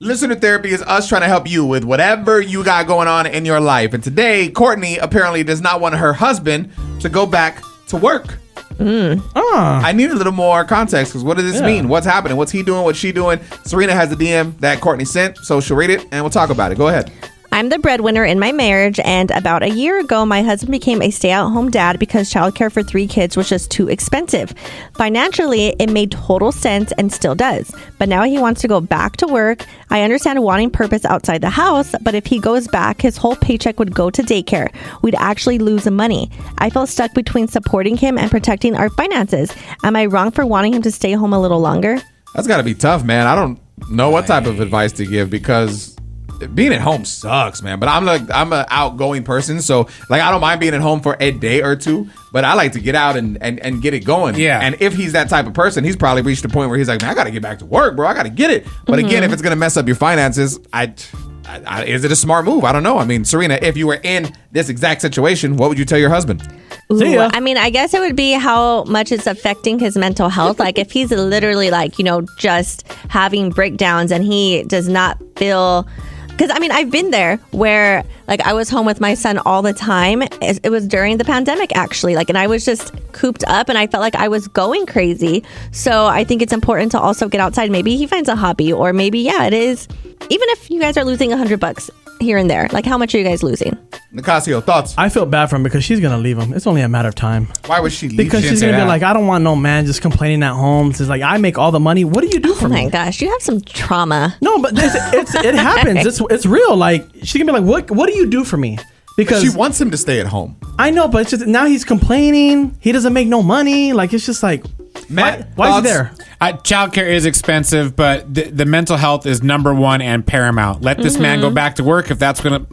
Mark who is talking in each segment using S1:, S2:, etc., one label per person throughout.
S1: Listener therapy is us trying to help you with whatever you got going on in your life. And today, Courtney apparently does not want her husband to go back to work. I need a little more context because what does this mean? What's happening? What's he doing? What's she doing? Serina has the DM that Courtney sent, so she'll read it and we'll talk about it. Go ahead.
S2: I'm the breadwinner in my marriage, and about a year ago, my husband became a stay-at-home dad because childcare for 3 kids was just too expensive. Financially, it made total sense and still does. But now he wants to go back to work. I understand wanting purpose outside the house, but if he goes back, his whole paycheck would go to daycare. We'd actually lose money. I felt stuck between supporting him and protecting our finances. Am I wrong for wanting him to stay home a little longer?
S1: That's got to be tough, man. I don't know what type of advice to give because being at home sucks, man. But I'm an outgoing person, so like I don't mind being at home for a day or two, but I like to get out and get it going. Yeah. And if he's that type of person, he's probably reached a point where he's like, man, I got to get back to work, bro. I got to get it. But again, if it's gonna mess up your finances, is it a smart move? I don't know. I mean, Serina, if you were in this exact situation, what would you tell your husband?
S2: Ooh, I mean, I guess it would be how much it's affecting his mental health. Like if he's literally like, just having breakdowns and he does not feel... Because, I mean, I've been there where, like, I was home with my son all the time. It was during the pandemic, actually. Like, and I was just cooped up and I felt like I was going crazy. So I think it's important to also get outside. Maybe he finds a hobby or maybe, it is. Even if you guys are losing $100 here and there, like, how much are you guys losing?
S1: Nicasio, thoughts?
S3: I feel bad for him because she's going to leave him. It's only a matter of time.
S1: Why would she leave?
S3: Because she's going to be like, I don't want no man just complaining at home. She's like, I make all the money. What do you do for me?
S2: Oh my gosh, you have some trauma.
S3: No, but it happens. It's real. Like, she can be like, what do you do for me? Because
S1: she wants him to stay at home.
S3: I know, but it's just now he's complaining. He doesn't make no money. Like, it's just like, Matt, why is he there?
S4: Childcare is expensive, but the mental health is number one and paramount. Let this man go back to work if that's gonna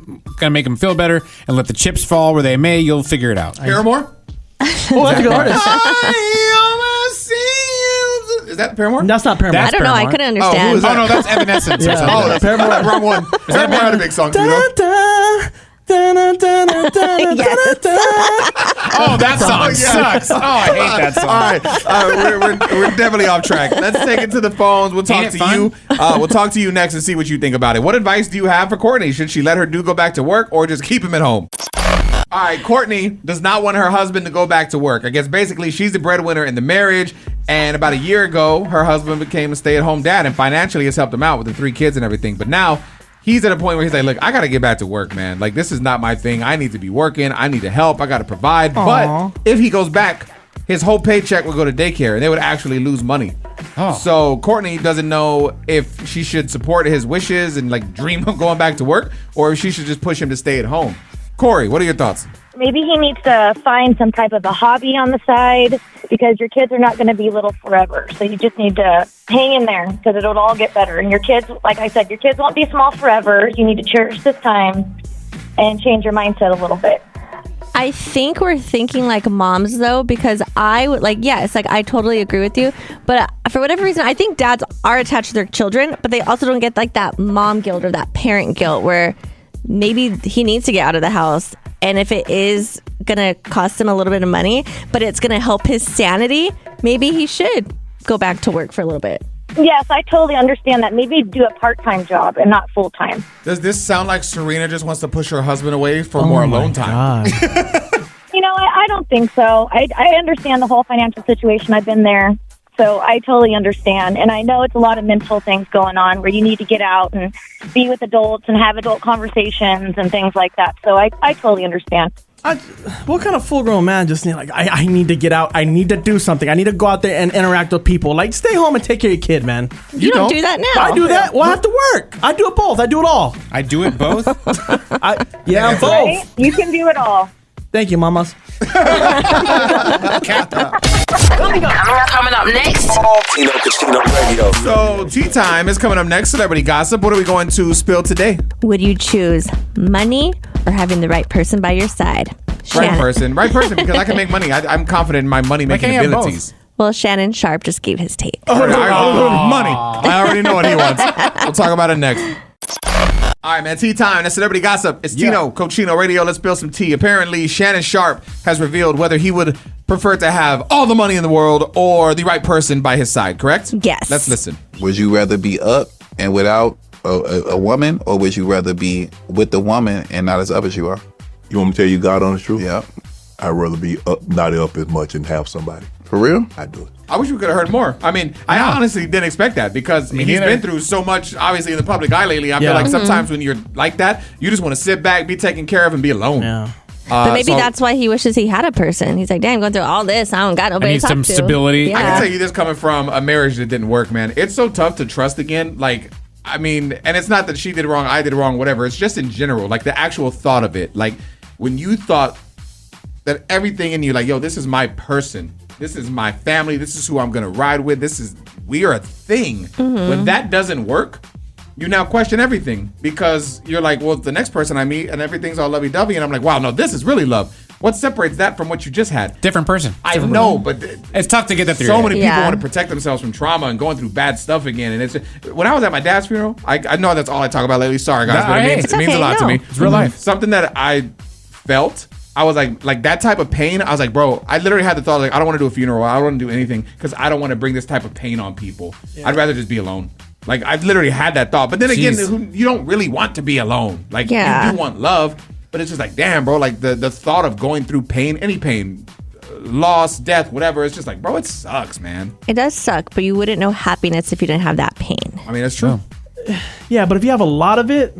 S4: make him feel better, and let the chips fall where they may. You'll figure it out.
S1: Paramore?
S3: Oh, that's a good artist.
S1: I see you. Is that Paramore?
S3: That's not Paramore.
S2: I don't know. I couldn't understand.
S1: who is that?
S4: Oh no, that's Evanescence.
S3: Yeah.
S4: Or something.
S1: Paramore. Wrong one. Paramore had a big song too, though.
S4: Oh, that song sucks. Oh, I hate that song.
S1: All right, we're definitely off track. Let's take it to the phones. We'll talk to you. We'll talk to you next and see what you think about it. What advice do you have for Courtney? Should she let her dude go back to work or just keep him at home? All right, Courtney does not want her husband to go back to work. I guess basically she's the breadwinner in the marriage, and about a year ago, her husband became a stay-at-home dad, and financially has helped him out with the 3 kids and everything. But now he's at a point where he's like, look, I got to get back to work, man. Like, this is not my thing. I need to be working. I need to help. I got to provide.
S3: Aww.
S1: But if he goes back, his whole paycheck will go to daycare, and they would actually lose money. Oh. So Courtney doesn't know if she should support his wishes and like dream of going back to work, or if she should just push him to stay at home. Corey, what are your thoughts?
S5: Maybe he needs to find some type of a hobby on the side because your kids are not going to be little forever. So you just need to hang in there because it'll all get better. And your kids, like I said, your kids won't be small forever. You need to cherish this time and change your mindset a little bit.
S2: I think we're thinking like moms though, because I would I totally agree with you. But for whatever reason, I think dads are attached to their children, but they also don't get like that mom guilt or that parent guilt where maybe he needs to get out of the house. And if it is going to cost him a little bit of money, but it's going to help his sanity, maybe he should go back to work for a little bit.
S5: Yes, I totally understand that. Maybe do a part-time job and not full-time.
S1: Does this sound like Serina just wants to push her husband away for more alone time?
S5: I don't think so. I understand the whole financial situation. I've been there. So I totally understand. And I know it's a lot of mental things going on where you need to get out and be with adults and have adult conversations and things like that. So I totally understand.
S3: What kind of full-grown man just need I need to get out. I need to do something. I need to go out there and interact with people. Like, stay home and take care of your kid, man.
S2: You don't do that now.
S3: I do that. Well, I have to work. I do it both. I do it all.
S4: I do it both?
S3: I'm both.
S5: Right? You can do it all.
S3: Thank you, mamas.
S6: Coming up next.
S1: Tino Radio. So, tea time is coming up next. Celebrity gossip. What are we going to spill today?
S2: Would you choose money or having the right person by your side?
S1: Right person, because I can make money. I'm confident in my money-making abilities.
S2: Well, Shannon Sharp just gave his take.
S1: Money. I already know what he wants. We'll talk about it next. All right, man, tea time. That's celebrity gossip. It's Tino, Coachino Radio. Let's spill some tea. Apparently, Shannon Sharp has revealed whether he would prefer to have all the money in the world or the right person by his side, correct?
S2: Yes.
S1: Let's listen.
S7: Would you rather be up and without a woman, or would you rather be with the woman and not as up as you are?
S8: You want me to tell you God honest truth?
S7: Yeah.
S8: I'd rather be not up as much and have somebody.
S7: For real?
S8: I do it.
S1: I wish we could have heard more. I mean, I honestly didn't expect that because he's been through so much, obviously, in the public eye lately. I feel like sometimes when you're like that, you just want to sit back, be taken care of, and be alone.
S3: Yeah.
S2: But maybe that's why he wishes he had a person. He's like, damn, going through all this. I don't got nobody to talk
S4: some
S2: to.
S4: stability.
S2: Yeah.
S1: I can tell you this coming from a marriage that didn't work, man. It's so tough to trust again. Like, I mean, and it's not that she did wrong, I did wrong, whatever. It's just in general, like the actual thought of it. Like, when you thought that everything in you, like, yo, this is my person. This is my family. This is who I'm going to ride with. We are a thing.
S2: Mm-hmm.
S1: When that doesn't work, you now question everything because you're like, well, the next person I meet and everything's all lovey-dovey. And I'm like, wow, no, this is really love. What separates that from what you just had?
S4: Different person.
S1: I know, but
S4: It's tough to get that through.
S1: so many people
S2: Yeah.
S1: want to protect themselves from trauma and going through bad stuff again. And it's when I was at my dad's funeral, I know that's all I talk about lately. Sorry, guys,
S4: No,
S1: but
S4: hey,
S1: it means a lot to me.
S4: It's real life.
S1: Something that I felt, I was like that type of pain. I was like, bro, I literally had the thought, like, I don't want to do a funeral. I don't want to do anything because I don't want to bring this type of pain on people. I'd rather just be alone. Like, I've literally had that thought. But then again, you don't really want to be alone. Like, you do want love, but it's just like, damn, bro, like the thought of going through pain, any pain, loss, death, whatever, it's just like, bro, it sucks, man.
S2: It does suck, but you wouldn't know happiness if you didn't have that pain.
S1: I mean, that's true.
S3: Yeah, but if you have a lot of it,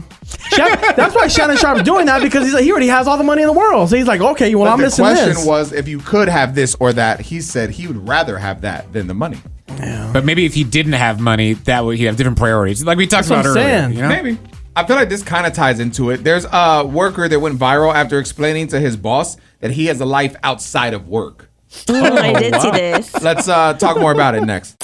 S3: that's why Shannon Sharp's doing that, because he already has all the money in the world. So he's like, okay, well, I'm missing this.
S1: The question was, if you could have this or that, he said he would rather have that than the money.
S3: Yeah.
S4: But maybe if he didn't have money, that would he'd have different priorities, like we talked
S3: That's
S4: about
S3: what I'm
S4: earlier.
S3: saying.
S4: You know?
S1: Maybe. I feel like this kind of ties into it. There's a worker that went viral after explaining to his boss that he has a life outside of work.
S2: I did see this.
S1: Let's talk more about it next.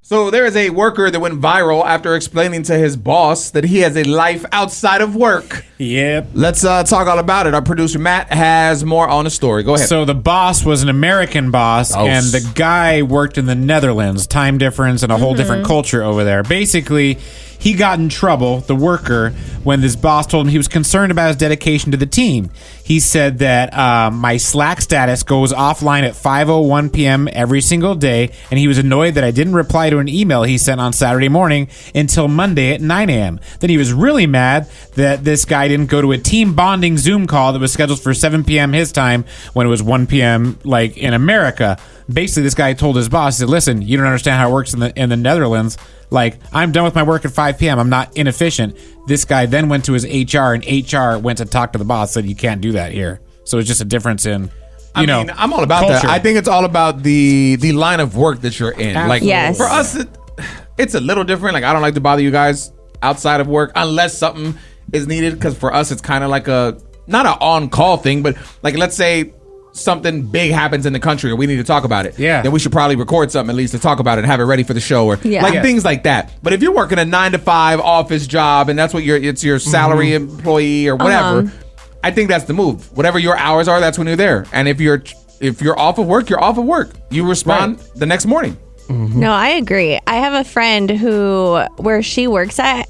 S1: So there is a worker that went viral after explaining to his boss that he has a life outside of work.
S4: Yep.
S1: Let's talk all about it. Our producer Matt has more on the story. Go ahead.
S4: So the boss was an American boss,
S1: Oh.
S4: and the guy worked in the Netherlands. Time difference and a whole different culture over there. Basically, he got in trouble, the worker, when this boss told him he was concerned about his dedication to the team. He said that my Slack status goes offline at 5:01 p.m. every single day, and he was annoyed that I didn't reply to an email he sent on Saturday morning until Monday at 9 a.m. Then he was really mad that this guy didn't go to a team bonding Zoom call that was scheduled for 7 p.m. his time when it was 1 p.m. like in America. Basically, this guy told his boss, he said, listen, you don't understand how it works in the Netherlands. Like, I'm done with my work at 5 p.m. I'm not inefficient. This guy then went to his HR, and HR went to talk to the boss, said you can't do that here. So it's just a difference in,
S1: I mean, I'm all about
S4: culture.
S1: that. I think it's all about the line of work that you're in. Like,
S2: Yes.
S1: for us, it's a little different. Like, I don't like to bother you guys outside of work unless something is needed. Because for us, it's kind of like not an on-call thing, but like, let's say something big happens in the country or we need to talk about it.
S4: Yeah.
S1: Then we should probably record something at least to talk about it and have it ready for the show or things like that. But if you're working a 9-to-5 office job and that's what it's your salary employee or whatever, I think that's the move. Whatever your hours are, that's when you're there. And if you're off of work, you're off of work. You respond the next morning.
S2: No, I agree. I have a friend where she works at,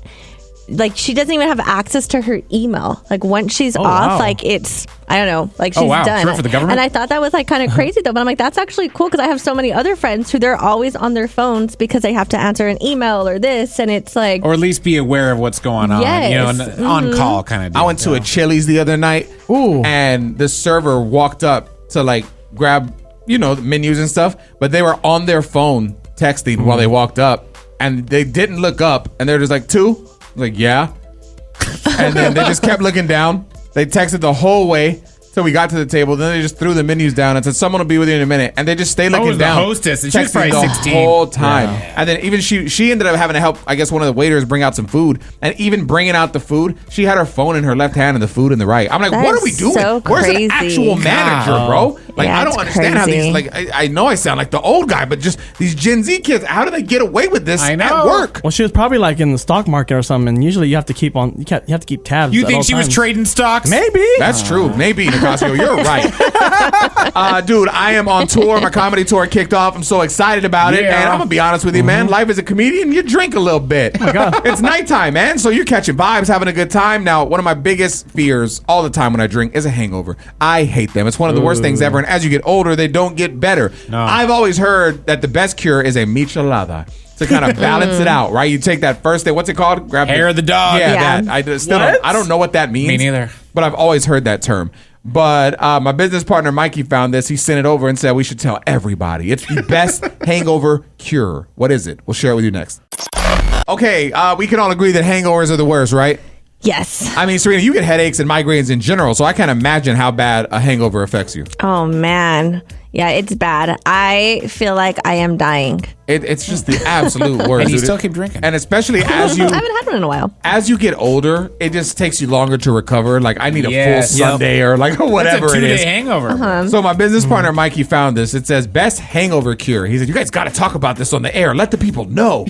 S2: like, she doesn't even have access to her email. Like, once she's off,
S3: wow.
S2: like, it's, I don't know, like, she's
S4: wow.
S2: done.
S4: She worked for the government?
S2: And I thought that was, like, kind of crazy, though. But I'm like, that's actually cool, because I have so many other friends who they're always on their phones because they have to answer an email or this. And it's like,
S4: or at least be aware of what's going on.
S2: Yes.
S4: You know, an on-call kind of deal.
S1: I went to a Chili's the other night.
S3: Ooh.
S1: And the server walked up to like grab, the menus and stuff, but they were on their phone texting while they walked up, and they didn't look up, and they're just like, 2? I was like, yeah. And then they just kept looking down. They texted the whole way till we got to the table. Then they just threw the menus down and said, someone will be with you in a minute. And they just stayed looking
S4: was the
S1: down.
S4: hostess, and she was
S1: texting
S4: probably
S1: the
S4: 16.
S1: whole time. Yeah. And then even she ended up having to help, I guess, one of the waiters bring out some food. And even bringing out the food, she had her phone in her left hand and the food in the right. I'm like,
S2: That
S1: what
S2: is
S1: are we doing?
S2: so
S1: Where's
S2: crazy.
S1: an actual manager, bro? Like,
S2: Yeah,
S1: I don't
S2: it's
S1: understand how these,
S2: crazy.
S1: like, I know I sound like the old guy, but just these Gen Z kids, how do they get away with this
S4: I know.
S1: at work?
S3: Well, she was probably like in the stock market or something. And usually you have to keep tabs.
S4: You
S3: at
S4: think
S3: all
S4: she was
S3: times.
S4: trading stocks?
S3: Maybe.
S1: That's true. Maybe, Nicasio. You're right. Dude, I am on tour. My comedy tour kicked off. I'm so excited about it.
S4: Yeah.
S1: And I'm going to be honest with you, man. Life as a comedian, you drink a little bit. Oh, my God. It's nighttime, man. So you're catching vibes, having a good time. Now, one of my biggest fears all the time when I drink is a hangover. I hate them. It's one of the worst things ever. And as you get older, they don't get better.
S4: No.
S1: I've always heard that the best cure is a michelada. to kind of balance it out, right? You take that first day. What's it called? Grab
S4: Hair of the dog.
S1: Yeah, that. I don't know what that means.
S4: Me neither.
S1: But I've always heard that term. But my business partner Mikey found this. He sent it over and said we should tell everybody. It's the best hangover cure. What is it? We'll share it with you next. Okay, we can all agree that hangovers are the worst, right?
S2: Yes.
S1: I mean, Serena, you get headaches and migraines in general, so I can't imagine how bad a hangover affects you.
S2: Oh, man. Yeah, it's bad. I feel like I am dying.
S1: It's just the absolute worst.
S4: And you still keep drinking.
S1: And especially as you...
S2: I haven't had one in a while.
S1: As you get older, it just takes you longer to recover. Like, I need a full Sunday or like whatever
S4: That's a 2-day
S1: it is.
S4: hangover.
S1: So my business partner, Mikey, found this. It says, best hangover cure. He said, you guys got to talk about this on the air. Let the people know.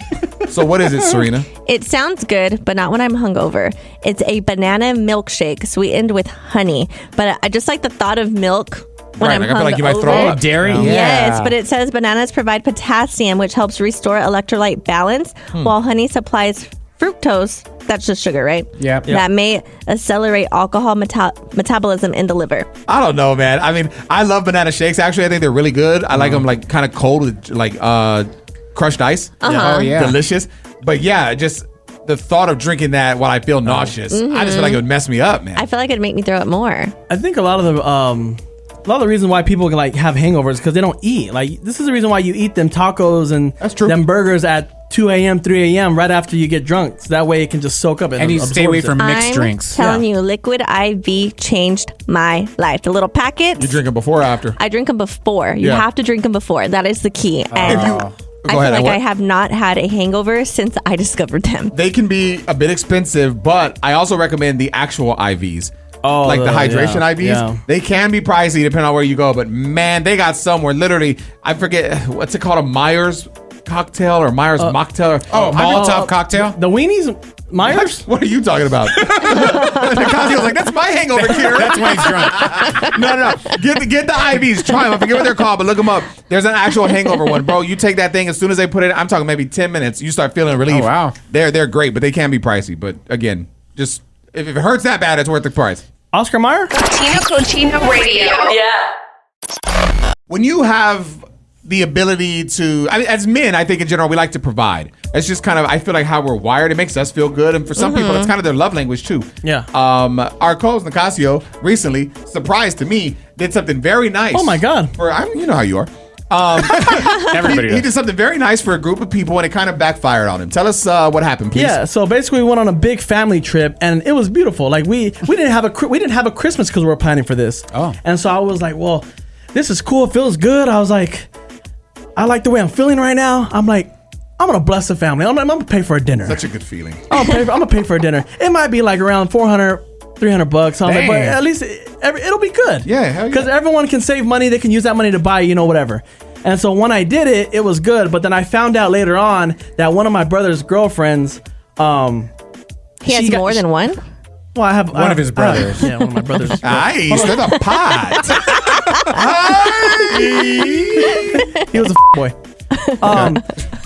S1: So what is it, Serena?
S2: It sounds good, but not when I'm hungover. It's a banana milkshake sweetened with honey. But I just like the thought of milk when I'm
S1: I feel like you might throw
S2: hungover.
S1: up.
S4: Dairy?
S1: Yeah.
S2: Yes, but it says bananas provide potassium, which helps restore electrolyte balance, while honey supplies fructose. That's just sugar, right?
S4: Yep.
S2: That may accelerate alcohol metabolism in the liver.
S1: I don't know, man. I mean, I love banana shakes. Actually, I think they're really good. I like them like kind of cold with like crushed ice.
S4: Oh, yeah.
S1: Delicious. But yeah, just the thought of drinking that while I feel nauseous, I just feel like it would mess me up, man.
S2: I feel like it'd make me throw up more.
S3: I think a lot of the reason why people can like have hangovers because they don't eat. Like this is the reason why you eat them tacos and
S1: That's true.
S3: them burgers at 2 a.m., 3 a.m. right after you get drunk. So that way it can just soak up
S4: And you stay away from mixed
S2: I'm
S4: drinks.
S2: telling you, Liquid IV changed my life. The little packets.
S1: You drinking before or after?
S2: I drink them before. You
S1: Yeah.
S2: have to drink them before. That is the key. And
S1: If you-
S2: I
S1: Go
S2: feel
S1: ahead,
S2: like
S1: what?
S2: I have not had a hangover since I discovered them.
S1: They can be a bit expensive, but I also recommend the actual IVs.
S3: Oh,
S1: Like the hydration IVs.
S3: yeah.
S1: They can be pricey depending on where you go, but man, they got some where literally, I forget, what's it called, a Myers cocktail or Myers mocktail?
S4: Oh, Molotov cocktail?
S3: The weenies, Myers.
S1: What are you talking about? Nicasio's like, that's my hangover cure.
S4: That's why he's drunk.
S1: No. Get the IVs. Try them. I forget what they're called, but look them up. There's an actual hangover one, bro. You take that thing as soon as they put it. I'm talking maybe 10 minutes. You start feeling relief.
S4: Oh, wow.
S1: They're great, but they can be pricey. But again, just if it hurts that bad, it's worth the price.
S3: Oscar Mayer.
S6: Tino Radio. Yeah.
S1: When you have the ability to, I mean, as men, I think in general, we like to provide. It's just kind of, I feel like how we're wired. It makes us feel good. And for some people, it's kind of their love language too.
S3: Yeah.
S1: Our co-host Nicasio recently, surprise to me, did something very nice.
S3: Oh my God.
S1: You know how you are.
S4: Everybody
S1: He
S4: does.
S1: did something very nice for a group of people and it kind of backfired on him. Tell us what happened, please.
S3: Yeah, so basically we went on a big family trip and it was beautiful. Like we didn't have a Christmas because we were planning for this.
S4: Oh.
S3: And so I was like, well, this is cool. It feels good. I was like, I like the way I'm feeling right now. I'm like, I'm gonna bless the family. I'm gonna pay for a dinner.
S1: Such a good feeling.
S3: I'm gonna pay for a dinner. It might be like around $400, $300. I'm like, but at least it'll be good.
S1: Yeah, hell yeah.
S3: Because everyone can save money. They can use that money to buy, whatever. And so when I did it, it was good. But then I found out later on that one of my brother's girlfriends,
S2: He has more than one?
S3: well, I have
S4: One of his brothers.
S3: Yeah, one of my brothers.
S1: Nice. They're the pot.
S3: He was a boy.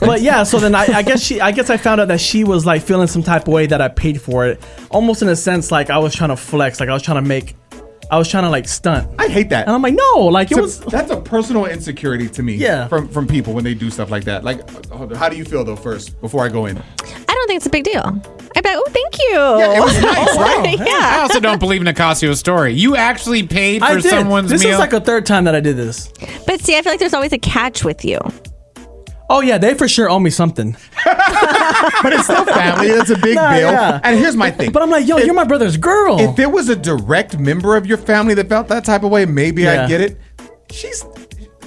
S3: But yeah, so then I guess I found out that she was like feeling some type of way that I paid for it, almost in a sense like I was trying to flex, like I was trying to like stunt.
S1: I hate that.
S3: And I'm like, no, like it was.
S1: That's a personal insecurity to me.
S3: Yeah.
S1: From people when they do stuff like that. Like, how do you feel though? First, before I go in.
S2: I don't think it's a big deal. I'd be like, oh, thank you.
S1: Yeah, it was nice, right?
S4: I
S2: Yeah.
S4: also don't believe Nicasio's story. You actually paid
S3: I
S4: for
S3: did.
S4: someone's
S3: This
S4: meal.
S3: is like a third time that I did this.
S2: But see, I feel like there's always a catch with you.
S3: Oh yeah, they for sure owe me something.
S1: But it's still family. That's a big
S3: Nah,
S1: bill.
S3: yeah.
S1: And here's my thing.
S3: But I'm like, yo, you're my brother's girl.
S1: If it was a direct member of your family that felt that type of way, maybe
S3: Yeah.
S1: I'd get it. She's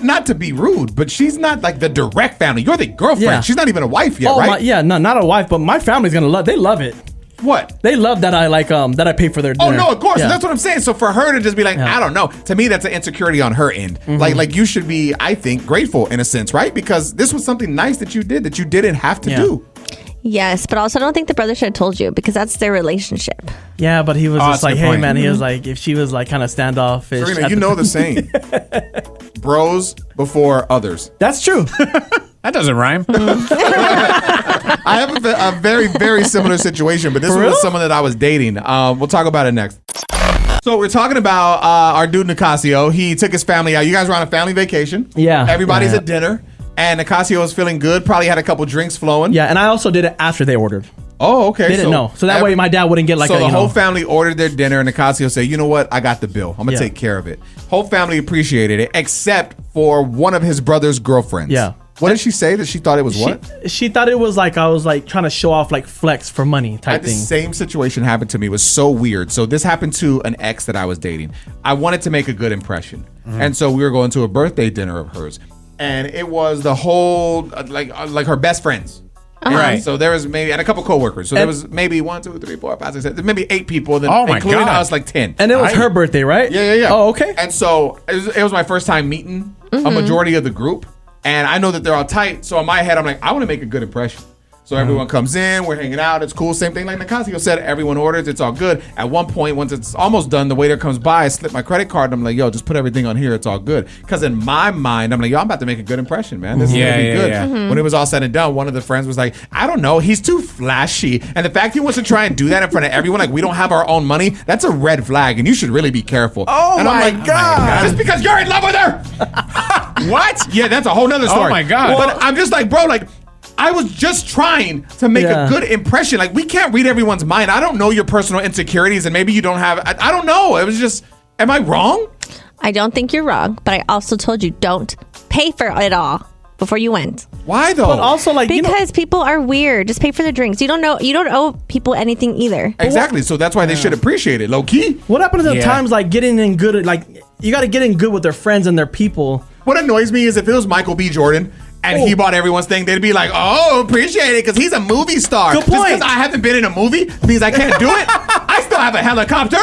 S1: not to be rude, but she's not like the direct family. You're the girlfriend.
S3: Yeah.
S1: She's not even a wife yet, right?
S3: No, not a wife, but my family's gonna love. They love it.
S1: What?
S3: They love that I that I pay for their
S1: Oh
S3: dinner.
S1: no, of course.
S3: Yeah.
S1: That's what I'm saying. So for her to just be like, I don't know. To me, that's an insecurity on her end. Like you should be, I think, grateful in a sense, right? Because this was something nice that you did that you didn't have to do.
S2: Yes, but also I don't think the brother should have told you because that's their relationship.
S3: Yeah, but he was
S4: Oh,
S3: just
S4: that's a
S3: like,
S4: good
S3: hey
S4: point.
S3: man, he was like, if she was like kind of standoffish.
S1: Serena,
S3: at
S1: you know the saying. Bros before others.
S3: That's true.
S4: that doesn't rhyme.
S1: I have a very, very similar situation, but this
S3: For
S1: one was
S3: real?
S1: someone that I was dating. We'll talk about it next. So we're talking about our dude Nicasio. He took his family out. You guys were on a family vacation.
S3: Yeah.
S1: Everybody's
S3: Yeah.
S1: at dinner. And Nicasio was feeling good. Probably had a couple drinks flowing.
S3: Yeah, and I also did it after they ordered.
S1: Oh, okay.
S3: They didn't know. So that way my dad wouldn't get like
S1: so
S3: a,
S1: the
S3: you
S1: whole
S3: know.
S1: family ordered their dinner, and Nicasio said, you know what? I got the bill. I'm going to take care of it. Whole family appreciated it, except for one of his brother's girlfriends.
S3: Yeah.
S1: What did she say? That she thought it was what?
S3: She thought it was like I was like trying to show off like flex for money type
S1: The
S3: thing.
S1: same situation happened to me. It was so weird. So this happened to an ex that I was dating. I wanted to make a good impression. And so we were going to a birthday dinner of hers. And it was the whole, like her best friends.
S4: Right.
S1: So there was maybe, and a couple coworkers. So there was maybe 1, 2, 3, 4, 5, 6, 7, maybe 8 people. Then including us, like 10.
S3: And it was her birthday, right?
S1: Yeah.
S3: Oh, okay.
S1: And so it was my first time meeting a majority of the group. And I know that they're all tight. So in my head, I'm like, I want to make a good impression. So everyone comes in, we're hanging out, it's cool. Same thing like Nicasio said, everyone orders, it's all good. At one point, once it's almost done, the waiter comes by, I slip my credit card, and I'm like, yo, just put everything on here, it's all good. Because in my mind, I'm like, yo, I'm about to make a good impression, man. This is going to be good.
S4: Yeah.
S1: When it was all said and done, one of the friends was like, I don't know, he's too flashy. And the fact he wants to try and do that in front of everyone, like we don't have our own money, that's a red flag, and you should really be careful.
S3: Oh,
S1: and
S3: my God.
S1: Just because you're in love with her.
S4: What?
S1: Yeah, that's a whole nother story.
S4: Oh my God.
S1: But I'm just like, bro, like, I was just trying to make a good impression. Like, we can't read everyone's mind. I don't know your personal insecurities, and maybe you don't have. I don't know. It was just, am I wrong?
S2: I don't think you're wrong, but I also told you don't pay for it all before you went.
S1: Why though?
S3: But also, like,
S2: Because people are weird. Just pay for the drinks. You don't owe people anything either.
S1: Exactly. So that's why they should appreciate it. Low key.
S3: What happens to the times like getting in good, like you got to get in good with their friends and their people.
S1: What annoys me is if it was Michael B. Jordan and he bought everyone's thing, they'd be like, oh, appreciate it because he's a movie star.
S3: Good point.
S1: Just because I haven't been in a movie means I can't do it. I still have a helicopter.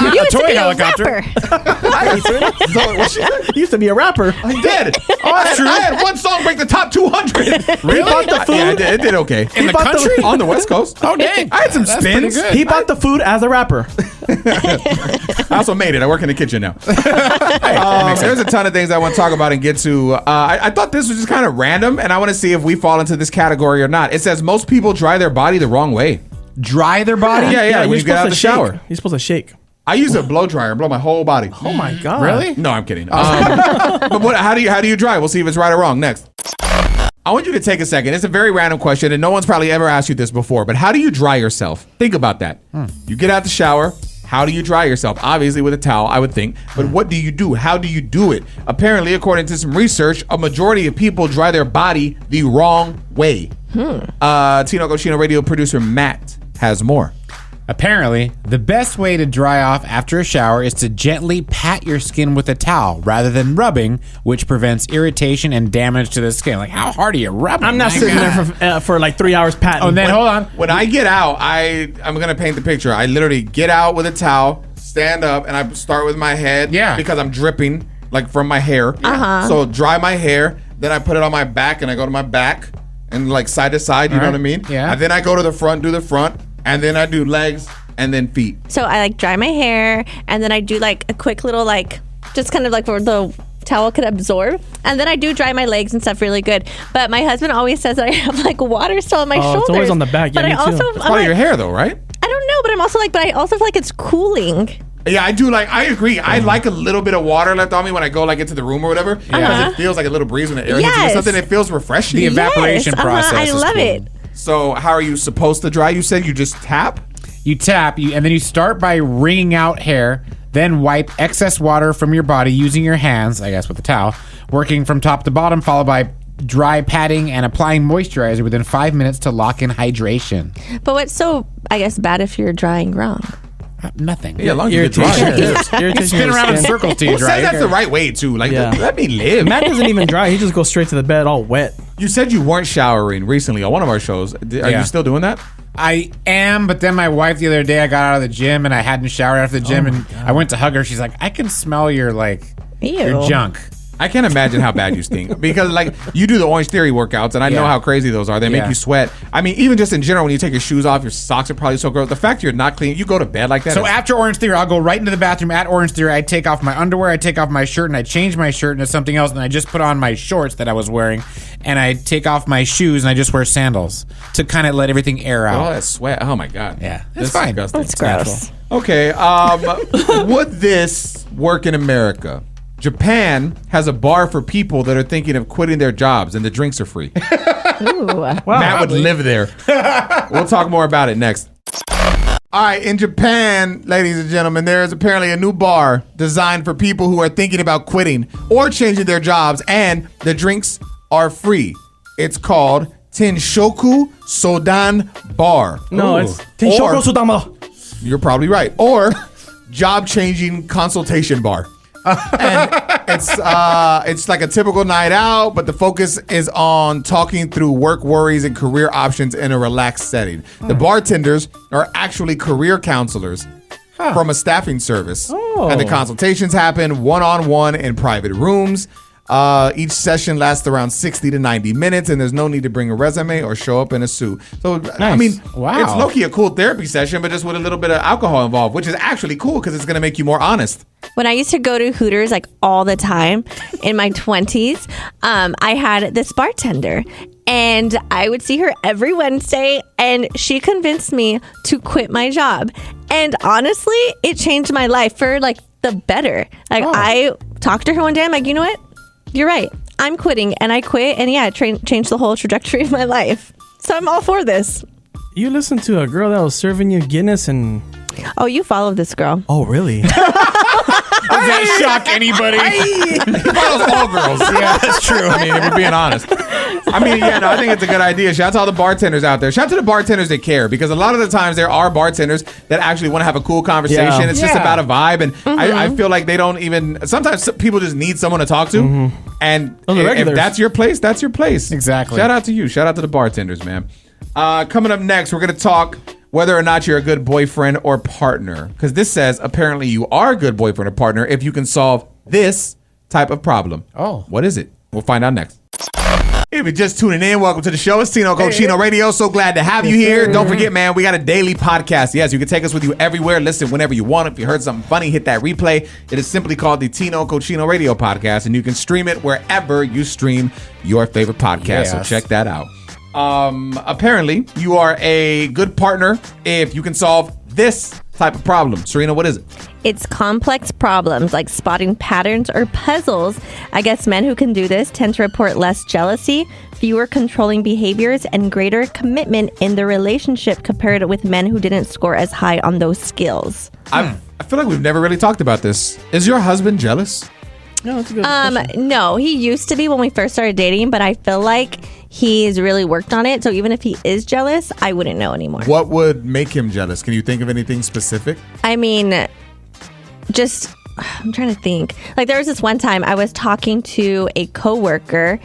S2: You used to
S4: toy
S2: be
S4: helicopter.
S2: a rapper.
S1: So what she said?
S3: He used to be a rapper.
S1: I did. That's true. I had one song break the top 200.
S3: Really? He bought the food.
S1: Yeah, it did okay.
S4: In the
S3: bought the-
S4: country?
S1: On the West Coast.
S4: Oh, dang.
S1: I had some
S4: That's pretty
S1: spins.
S4: good.
S3: He bought the food as a rapper.
S1: I also made it. I work in the kitchen now. There's a ton of things I want to talk about and get to. I thought this was just kind of random, and I want to see if we fall into this category or not. It says most people dry their body the wrong way.
S4: Dry their body?
S1: Yeah. When you get out of the shower,
S3: You're supposed to shake.
S1: I use a blow dryer, blow my whole body.
S3: Oh my God.
S4: Really?
S1: No, I'm kidding. But how do you dry? We'll see if it's right or wrong next. I want you to take a second. It's a very random question, and no one's probably ever asked you this before. But how do you dry yourself? Think about that. You get out the shower. How do you dry yourself? Obviously with a towel, I would think. But what do you do? How do you do it? Apparently, according to some research, a majority of people dry their body the wrong way. Tino Cochino radio producer Matt has more.
S4: Apparently, the best way to dry off after a shower is to gently pat your skin with a towel rather than rubbing, which prevents irritation and damage to the skin. Like, how hard are you rubbing?
S3: I'm not
S4: My
S3: sitting
S4: God.
S3: there for like 3 hours patting.
S4: Oh, and then hold on.
S1: When I get out, I'm going to paint the picture. I literally get out with a towel, stand up, and I start with my head.
S4: Yeah.
S1: Because I'm dripping, like, from my hair. So dry my hair, then I put it on my back, and I go to my back, and, like, side to side, you know what I mean?
S4: Yeah.
S1: And then I go to the front, do the front, and then I do legs, and then feet.
S2: So I like dry my hair, and then I do like a quick little like, just kind of like where the towel could absorb, and then I do dry my legs and stuff really good. But my husband always says that I have like water still on my shoulders.
S3: It's always on the back. Yeah,
S2: But
S3: me
S2: I
S3: too.
S2: also,
S1: It's part of your hair, though, right?
S2: I don't know, but I'm also like, but I also feel like it's cooling.
S1: Yeah, I do. Like, I agree. I like a little bit of water left on me when I go like into the room or whatever, because it feels like a little breeze when the air hits you or
S2: Yes.
S1: something. It feels refreshing.
S4: The evaporation process
S2: I
S4: is
S2: love
S4: cool.
S2: it.
S1: So how are you supposed to dry? You said you just tap?
S4: You tap, and then you start by wringing out hair, then wipe excess water from your body using your hands, I guess with a towel, working from top to bottom, followed by dry patting and applying moisturizer within 5 minutes to lock in hydration.
S2: But what's so, I guess, bad if you're drying wrong?
S4: Nothing.
S1: Yeah, as long as you get dry.
S3: Irritation
S4: Spin
S3: in your
S4: around in
S3: skin.
S4: circles till you
S1: Who
S4: dry.
S1: says that's the right way too? Like,
S3: Yeah.
S1: let me live.
S3: Matt doesn't even dry. He just goes straight to the bed all wet.
S1: You said you weren't showering recently on one of our shows. Are
S4: Yeah.
S1: you still doing that?
S4: I am, but then my wife the other day, I got out of the gym and I hadn't showered after the gym, and I went to hug her. She's like, I can smell your your junk.
S1: I can't imagine how bad you stink because, like, you do the Orange Theory workouts, and I know
S4: Yeah.
S1: how crazy those are. They make you sweat. I mean, even just in general, when you take your shoes off, your socks are probably so gross. The fact you're not clean, you go to bed like that.
S4: So after Orange Theory, I'll go right into the bathroom at Orange Theory. I take off my underwear, I take off my shirt, and I change my shirt into something else, and I just put on my shorts that I was wearing, and I take off my shoes, and I just wear sandals to kind of let everything air out.
S1: all that sweat. Oh my god.
S4: Yeah,
S1: That's
S4: it's fine.
S1: disgusting.
S2: That's gross.
S1: Okay. Would this work in America? Japan has a bar for people that are thinking of quitting their jobs, and the drinks are free.
S2: Ooh.
S1: Matt would live there. We'll talk more about it next. All right, in Japan, ladies and gentlemen, there is apparently a new bar designed for people who are thinking about quitting or changing their jobs, and the drinks are free. It's called Tenshoku Sodan Bar.
S3: No, it's Tenshoku Sodama.
S1: You're probably right. Or job-changing consultation bar. And it's like a typical night out, but the focus is on talking through work worries and career options in a relaxed setting. The bartenders are actually career counselors from a staffing service. And the consultations happen one-on-one in private rooms. Each session lasts around 60 to 90 minutes, and there's no need to bring a resume or show up in a suit. So, nice. I mean, it's low-key a cool therapy session, but just with a little bit of alcohol involved, which is actually cool because it's going to make you more honest.
S2: When I used to go to Hooters like all the time in my 20s, I had this bartender, and I would see her every Wednesday, and she convinced me to quit my job. And honestly, it changed my life for like the better. Like I talked to her one day, I'm like, you know what? You're right. I'm quitting, and I quit, and yeah, it changed the whole trajectory of my life. So I'm all for this.
S3: You listened to a girl that was serving you Guinness and...
S2: Oh, you followed this girl.
S3: Oh, really?
S4: Does that shock anybody?
S1: He follows all girls. Yeah, that's true. I mean, if we're being honest. I think it's a good idea. Shout out to all the bartenders out there. Shout out to the bartenders that care, because a lot of the times there are bartenders that actually want to have a cool conversation. Yeah. It's just about a vibe, and I feel like they don't even. Sometimes people just need someone to talk to, and if that's your place, that's your place.
S4: Exactly.
S1: Shout out to you. Shout out to the bartenders, man. Coming up next, we're gonna talk whether or not you're a good boyfriend or partner, because this says apparently you are a good boyfriend or partner if you can solve this type of problem.
S4: Oh,
S1: what is it? We'll find out next. If you're just tuning in, welcome to the show. It's Tino Cochino Radio. So glad to have you here. Don't forget, man, we got a daily podcast. Yes, you can take us with you everywhere. Listen whenever you want. If you heard something funny, hit that replay. It is simply called the Tino Cochino Radio Podcast, and you can stream it wherever you stream your favorite podcast. Yes. So check that out. Apparently, you are a good partner if you can solve this type of problem. Serina, what is it?
S2: It's complex problems like spotting patterns or puzzles. I guess men who can do this tend to report less jealousy, fewer controlling behaviors, and greater commitment in the relationship compared with men who didn't score as high on those skills.
S1: I feel like we've never really talked about this. Is your husband jealous?
S3: No, that's a good question.
S2: No, he used to be when we first started dating, but I feel like he's really worked on it. So even if he is jealous, I wouldn't know anymore.
S1: What would make him jealous? Can you think of anything specific?
S2: I mean, I'm trying to think. Like there was this one time I was talking to a coworker,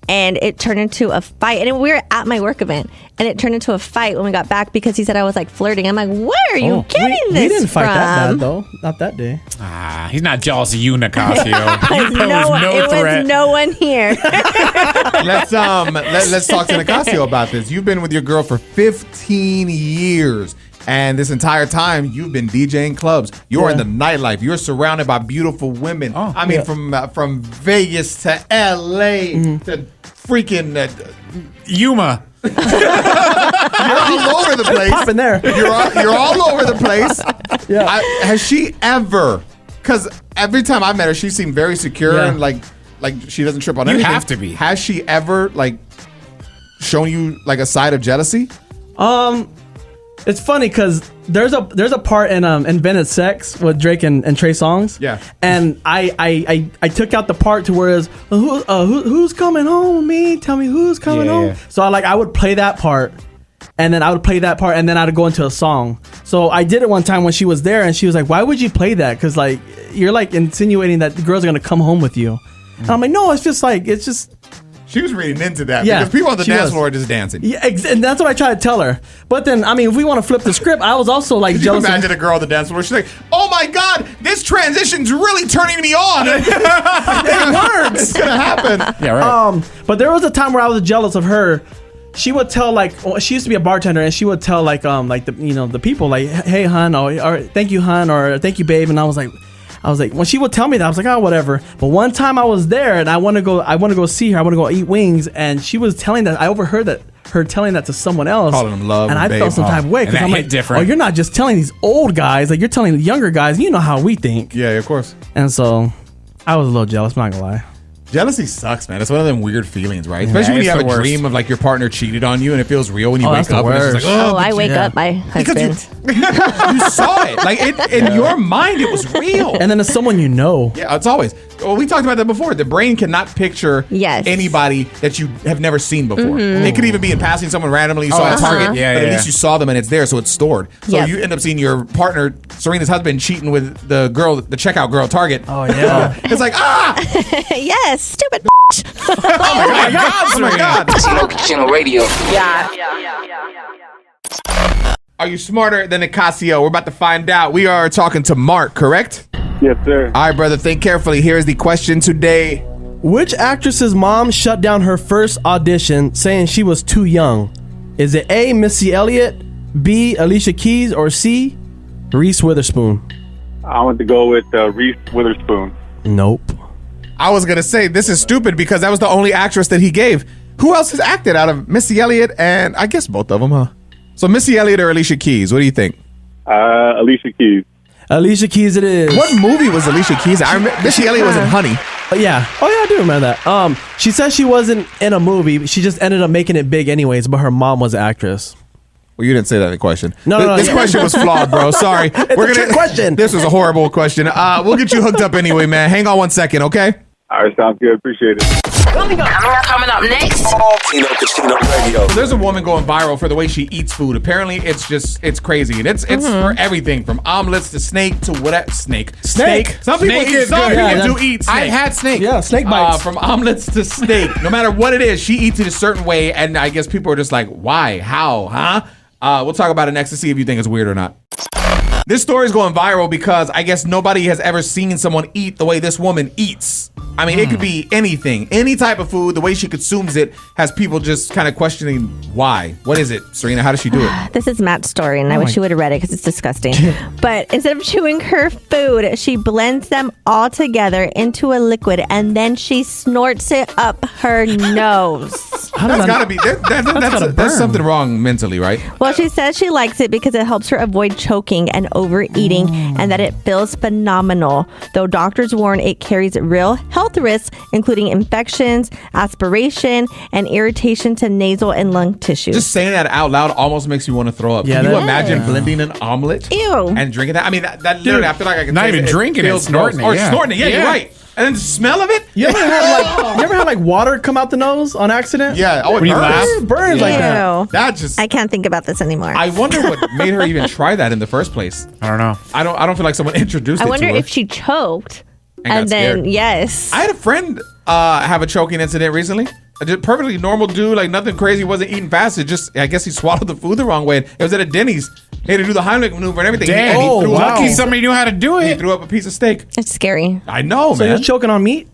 S2: and it turned into a fight. And we were at my work event, and it turned into a fight when we got back because he said I was like flirting. I'm like, where are you getting this
S3: We didn't fight
S2: from?
S3: that bad though. Not that day.
S4: He's not jealous of you, Nicasio. You pose no threat.
S2: Was no one here.
S1: Let's talk to Nicasio about this. You've been with your girl for 15 years. And this entire time, you've been DJing clubs. You're in the nightlife. You're surrounded by beautiful women. From Vegas to LA to freaking
S4: Yuma.
S1: You're all over the place.
S3: Popping there.
S1: You're all over the place.
S3: Yeah.
S1: Has she ever? Because every time I met her, she seemed very secure and like she doesn't trip on anything.
S4: You have to be.
S1: Has she ever like shown you like a side of jealousy?
S3: It's funny because there's a part in Bennett's Sex with Drake and Trey Songz.
S1: Yeah.
S3: And I took out the part to where it's who's coming home with me? Tell me who's coming home. Yeah. So I would play that part, and then I would play that part, and then I'd go into a song. So I did it one time when she was there, and she was like, "Why would you play that? Because like you're like insinuating that the girls are gonna come home with you." And I'm like, "No, it's just."
S1: She was reading into that because people on the dance floor are just dancing.
S3: Yeah, and that's what I try to tell her. But then, I mean, if we want to flip the script, I was also like jealous.
S1: You imagine a girl on the dance floor. She's like, "Oh my God, this transition's really turning me on." It works. It's gonna happen.
S4: Yeah, right.
S3: But there was a time where I was jealous of her. She would tell she used to be a bartender, and she would tell the people like, "Hey, hun," or "Thank you, hun," or "Thank you, babe," and I was like, when she would tell me that, I was like, oh, whatever. But one time I was there and I want to go see her. I want to go eat wings. And she was telling that, I overheard her telling that to someone else.
S1: Calling them love.
S3: And I felt some type of way. Because I'm like,
S4: different.
S3: Oh, you're not just telling these old guys, like you're telling the younger guys, you know how we think.
S1: Yeah, of course.
S3: And so I was a little jealous, I'm not gonna lie.
S1: Jealousy sucks, man. It's one of them weird feelings, right? Especially when you have a dream of like your partner cheated on you and it feels real when you wake up. And it's just like,
S2: I wake up my husband.
S1: You saw it. Like in your mind, it was real.
S3: And then it's someone you know.
S1: Yeah, it's always. Well, we talked about that before. The brain cannot picture anybody that you have never seen before. It could even be in passing someone randomly you saw at Target, but at least you saw them and it's there, so it's stored. So you end up seeing your partner, Serena's husband, cheating with the girl, the checkout girl at Target.
S3: Oh yeah.
S1: It's like
S2: Yes, stupid.
S1: Oh my god! Oh my god!
S6: Tino Radio. Yeah.
S1: Are you smarter than Nicasio? We're about to find out. We are talking to Mark, correct?
S9: Yes, sir.
S1: All right, brother. Think carefully. Here's the question today.
S3: Which actress's mom shut down her first audition saying she was too young? Is it A, Missy Elliott, B, Alicia Keys, or C, Reese Witherspoon?
S9: I want to go with Reese Witherspoon.
S3: Nope.
S1: I was going to say this is stupid because that was the only actress that he gave. Who else has acted out of Missy Elliott and I guess both of them, huh? So Missy Elliott or Alicia Keys? What do you think?
S9: Alicia Keys.
S3: Alicia Keys it is.
S1: What movie was Alicia Keys? I remember Missy Elliott was in Honey.
S3: Yeah. Oh yeah, I do remember that. She said she wasn't in a movie. She just ended up making it big anyways, but her mom was an actress.
S1: Well, you didn't say that in the question.
S3: No.
S1: This question was flawed, bro. Sorry.
S3: It's a trick question.
S1: This was a horrible question. We'll get you hooked up anyway, man. Hang on 1 second, okay?
S9: All right, sounds good. Appreciate it.
S6: Coming up next.
S8: Tino Radio.
S1: There's a woman going viral for the way she eats food. Apparently, it's crazy, and it's for everything from omelets to snake to whatever. Snake. Some people
S4: Snake
S1: eat.
S4: is
S1: Some
S4: good.
S1: people do eat snake.
S4: I had snake.
S3: Yeah, snake bites.
S1: From omelets to steak, no matter what it is, she eats it a certain way, and I guess people are just like, why, how, huh? We'll talk about it next to see if you think it's weird or not. This story is going viral because I guess nobody has ever seen someone eat the way this woman eats. I mean, it could be anything, any type of food. The way she consumes it has people just kind of questioning why. What is it, Serina? How does she do it?
S2: This is Matt's story, and I wish you would have read it because it's disgusting. But instead of chewing her food, she blends them all together into a liquid, and then she snorts it up her nose.
S1: That's got to be, that's something wrong mentally, right?
S2: Well, she says she likes it because it helps her avoid choking and overeating, and that it feels phenomenal. Though doctors warn it carries real health risks, including infections, aspiration, and irritation to nasal and lung tissues.
S1: Just saying that out loud almost makes you want to throw up.
S3: Yeah,
S1: Can you imagine blending an omelet?
S2: Ew.
S1: And drinking that? I mean, that literally, I feel like I can
S4: Not
S1: taste
S4: even drinking it,
S1: feels
S4: snorting
S1: gross.
S4: it,
S1: Or
S4: yeah.
S1: snorting it, yeah, you're right. And then the smell of it?
S3: You ever had like water come out the nose on accident?
S1: Yeah. Oh, it
S4: When you
S1: burns.
S4: laugh?
S3: It burns like that.
S2: Ew.
S1: That just...
S2: I can't think about this anymore.
S1: I wonder what made her even try that in the first place.
S4: I don't know.
S1: I don't feel like someone introduced
S2: I
S1: it
S2: wonder
S1: to her.
S2: if she choked
S1: got
S2: and then
S1: scared.
S2: yes.
S1: I had a friend have a choking incident recently. A just perfectly normal dude, like nothing crazy, wasn't eating fast. It just, I guess he swallowed the food the wrong way. It was at a Denny's. He had to do the Heimlich maneuver and everything.
S4: Dang.
S1: And he threw
S4: Lucky
S1: up.
S4: somebody knew how to do
S1: He
S4: it.
S1: threw up a piece of steak.
S2: It's scary.
S1: I know,
S3: So
S1: man.
S3: you're choking on meat?